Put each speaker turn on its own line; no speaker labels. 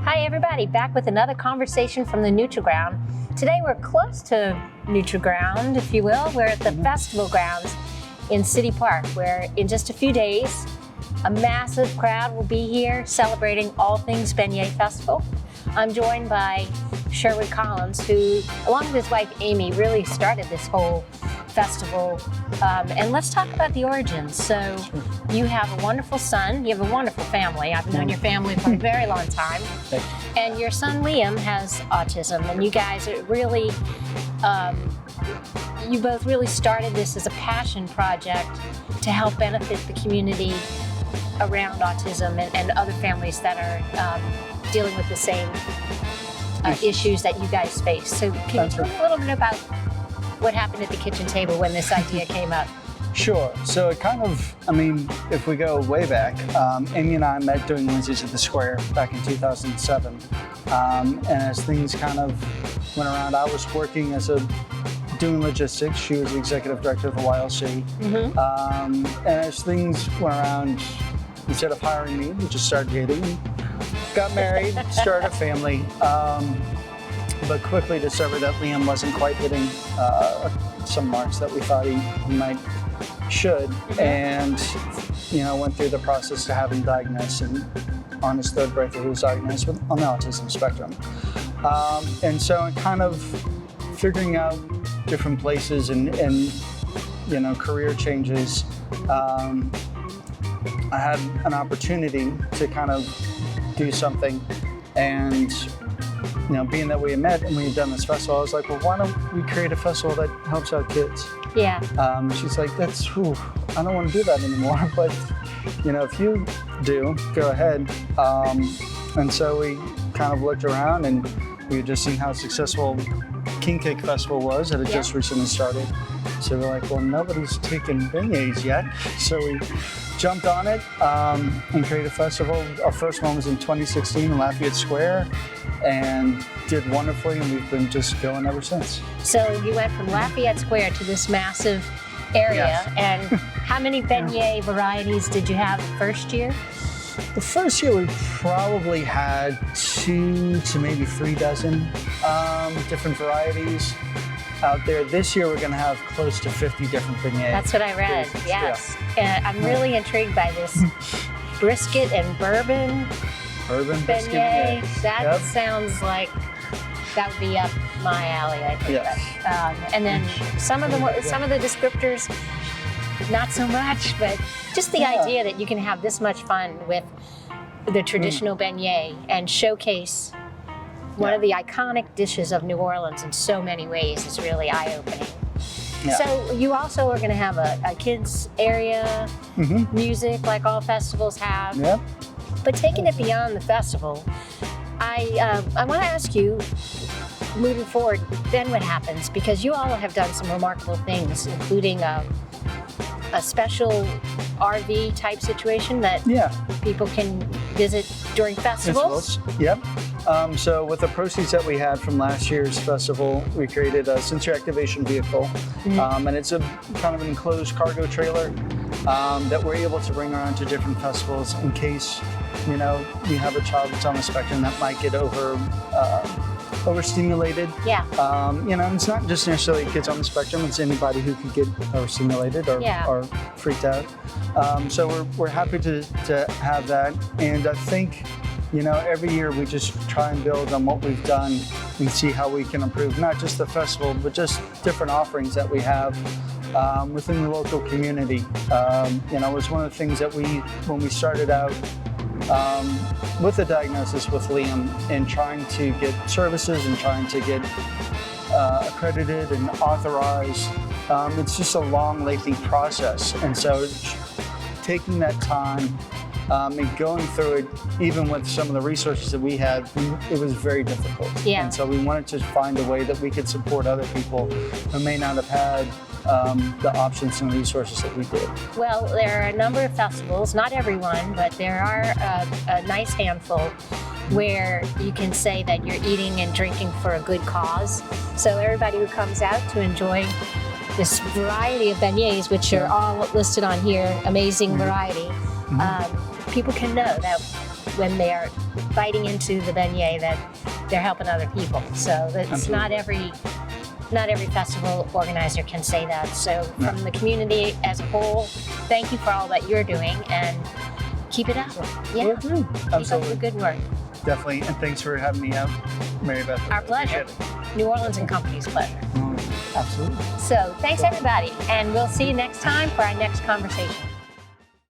Hi everybody, back with another conversation from the Neutral Ground. Today we're close to Neutral Ground, if you will. We're at the festival grounds in City Park, where in just a few days, a massive crowd will be here celebrating all things Beignet Festival. I'm joined by Sherwood Collins, who, along with his wife Amy, really started this whole festival. And let's talk about the origins. So you have a wonderful son, you have a wonderful family. I've known your family for a very long time. And your son Liam has autism, and you guys are really, you both really started this as a passion project to help benefit the community around autism and other families that are dealing with the same issues that you guys face. So can you tell me a little bit about what happened at the kitchen table when this idea came up?
Sure. So it kind of, if we go way back, Amy and I met doing Wednesdays at the Square back in 2007. And as things kind of went around, I was working doing logistics. She was the executive director of the YLC. And as things went around, instead of hiring me, we just started dating, got married, started a family. But quickly discovered that Liam wasn't quite hitting some marks that we thought he should, and went through the process to have him diagnosed, and on his third birthday he was diagnosed on the autism spectrum. And so in kind of figuring out different places and career changes, I had an opportunity to kind of do something, and being that we had met and we had done this festival, I was like, well, why don't we create a festival that helps out kids?
Yeah.
She's like, I don't want to do that anymore, but if you do, go ahead. And so we kind of looked around, and we had just seen how successful King Cake Festival was that had just recently started. So we're like, well, nobody's taken beignets yet. So we jumped on it and created a festival. Our first one was in 2016 in Lafayette Square, and did wonderfully, and we've been just going ever since.
So you went from Lafayette Square to this massive area, and how many beignet varieties did you have the first year?
The first year we probably had 2 to maybe 3 dozen different varieties out there. This year we're going to have close to 50 different beignets.
That's what I read, yes. And I'm really intrigued by this brisket and bourbon beignet. That sounds like that would be up my alley, I think.
Yes.
And then some of the descriptors, not so much, but just the idea that you can have this much fun with the traditional beignet and showcase one of the iconic dishes of New Orleans in so many ways is really eye-opening. Yeah. So you also are going to have a kids area, music like all festivals have.
Yep.
But taking it beyond the festival, I want to ask you, moving forward, then what happens? Because you all have done some remarkable things, including a special RV type situation that people can visit during festivals.
Yep. So with the proceeds that we had from last year's festival, we created a sensory activation vehicle, and it's a kind of an enclosed cargo trailer that we're able to bring around to different festivals in case you have a child that's on the spectrum that might get overstimulated. Yeah. And it's not just necessarily kids on the spectrum; it's anybody who could get overstimulated or freaked out. So we're happy to have that, and I think every year we just try and build on what we've done and see how we can improve not just the festival, but just different offerings that we have within the local community. It was one of the things that when we started out with the diagnosis with Liam and trying to get services and trying to get accredited and authorized, it's just a long, lengthy process. And so taking that time and going through it, even with some of the resources that we had, it was very difficult. Yeah. And so we wanted to find a way that we could support other people who may not have had the options and resources that we did.
Well, there are a number of festivals, not everyone, but there are a nice handful where you can say that you're eating and drinking for a good cause. So everybody who comes out to enjoy this variety of beignets, which are all listed on here, amazing variety, people can know that when they are biting into the beignet that they're helping other people. So it's not every festival organizer can say that. So from the community as a whole, thank you for all that you're doing, and keep it up. Yeah, keep up the good work.
Definitely, and thanks for having me out, Mary Beth.
Our pleasure. New Orleans and Company's pleasure.
Absolutely.
So thanks everybody, and we'll see you next time for our next conversation.